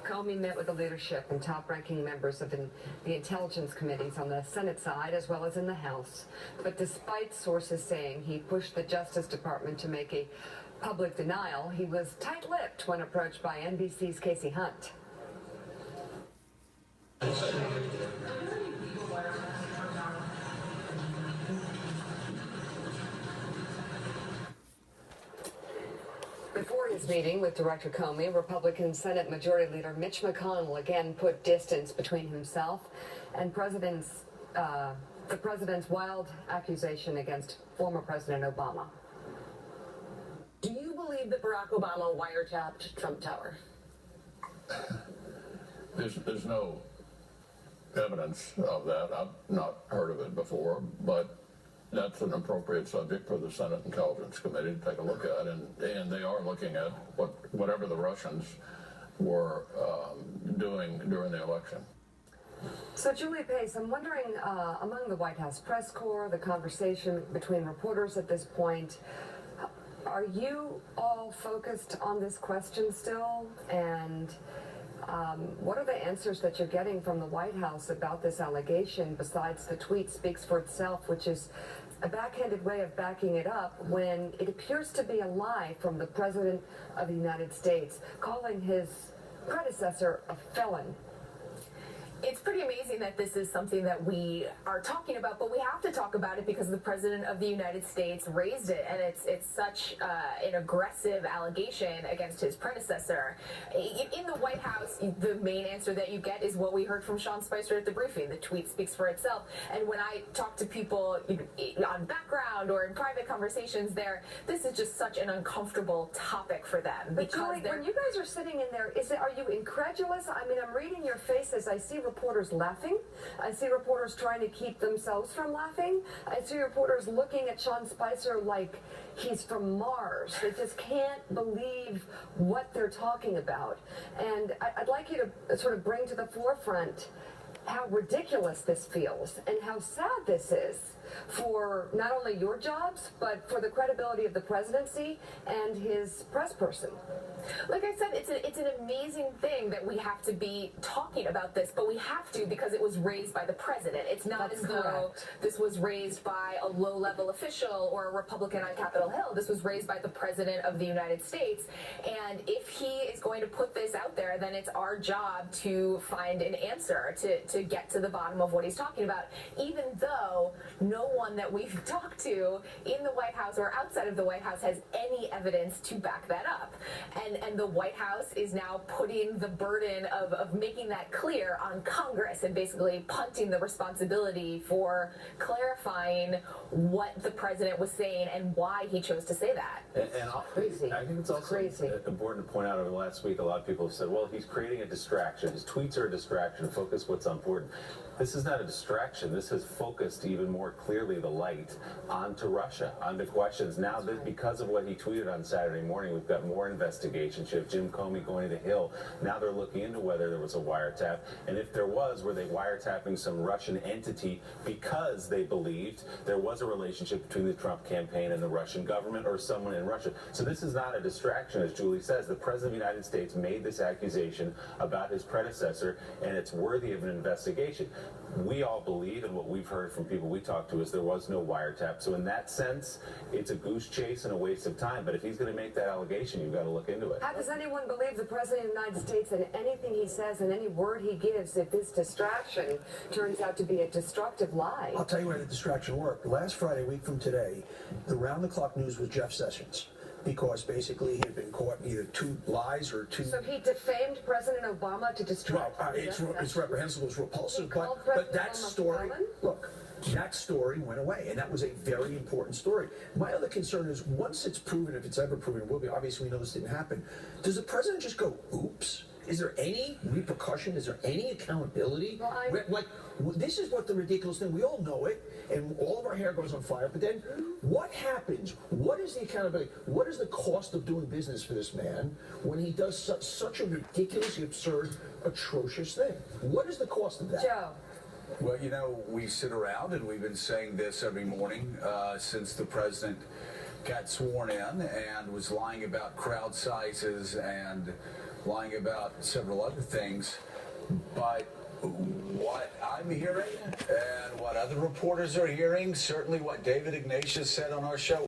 Comey met with the leadership and top-ranking members of the intelligence committees on the Senate side as well as in the House. But despite sources saying he pushed the Justice Department to make a public denial, he was tight-lipped when approached by NBC's Casey Hunt. Before his meeting with Director Comey, Republican Senate Majority Leader Mitch McConnell again put distance between himself and the president's wild accusation against former President Obama. Do you believe that Barack Obama wiretapped Trump Tower? There's no evidence of that. I've not heard of it before, but that's an appropriate subject for the Senate Intelligence Committee to take a look at, and they are looking at whatever the Russians were doing during the election. So, Julie Pace, I'm wondering, among the White House press corps, the conversation between reporters at this point, are you all focused on this question still? And what are the answers that you're getting from the White House about this allegation, besides the tweet speaks for itself, which is a backhanded way of backing it up when it appears to be a lie from the President of the United States, calling his predecessor a felon? It's pretty amazing that this is something that we are talking about, but we have to talk about it because the President of the United States raised it, and it's such an aggressive allegation against his predecessor. In the White House, the main answer that you get is what we heard from Sean Spicer at the briefing. The tweet speaks for itself. And when I talk to people on background or in private conversations there, this is just such an uncomfortable topic for them. But Julie, when you guys are sitting in there, are you incredulous? I mean, I'm reading your faces. I see reporters laughing. I see reporters trying to keep themselves from laughing. I see reporters looking at Sean Spicer like he's from Mars. They just can't believe what they're talking about. And I'd like you to sort of bring to the forefront how ridiculous this feels and how sad this is for not only your jobs, but for the credibility of the presidency and his press person. Like I said, it's an amazing thing that we have to be talking about this, but we have to because it was raised by the president. It's not as though this was raised by a low-level official or a Republican on Capitol Hill. This was raised by the President of the United States, and if he is going to put this out there, then it's our job to find an answer, to get to the bottom of what he's talking about, even though no one that we've talked to in the White House or outside of the White House has any evidence to back that up. And the White House is now putting the burden of making that clear on Congress and basically punting the responsibility for clarifying what the president was saying and why he chose to say that. And crazy. I think it's also important to point out over the last week, a lot of people have said, well, he's creating a distraction. His tweets are a distraction. Focus what's important. This is not a distraction. This has focused even more clearly the light onto Russia, onto questions. Now, that because of what he tweeted on Saturday morning, we've got more investigations. You have Jim Comey going to the Hill. Now they're looking into whether there was a wiretap. And if there was, were they wiretapping some Russian entity because they believed there was a relationship between the Trump campaign and the Russian government or someone in Russia? So this is not a distraction, as Julie says. The President of the United States made this accusation about his predecessor, and it's worthy of an investigation. We all believe, and what we've heard from people we talked to, is there was no wiretap. So in that sense, it's a goose chase and a waste of time. But if he's going to make that allegation, you've got to look into it. How does anyone believe the President of the United States and anything he says and any word he gives if this distraction turns out to be a destructive lie? I'll tell you where the distraction worked. Last Friday, a week from today, the round-the-clock news was Jeff Sessions, because basically he had been caught in either two lies or two... So he defamed President Obama to distract Well, it's reprehensible, it's repulsive, but that story... Look, that story went away, and that was a very important story. My other concern is, once it's proven, if it's ever proven, it will be, obviously we know this didn't happen, does the president just go, oops? Is there any repercussion? Is there any accountability? Well, this is what the ridiculous thing, we all know it, and all of our hair goes on fire, but then what happens? What is the accountability? What is the cost of doing business for this man when he does such a ridiculously absurd, atrocious thing? What is the cost of that? Joe. Well, you know, we sit around and we've been saying this every morning since the president got sworn in and was lying about crowd sizes and lying about several other things. But what I'm hearing and what other reporters are hearing, certainly what David Ignatius said on our show,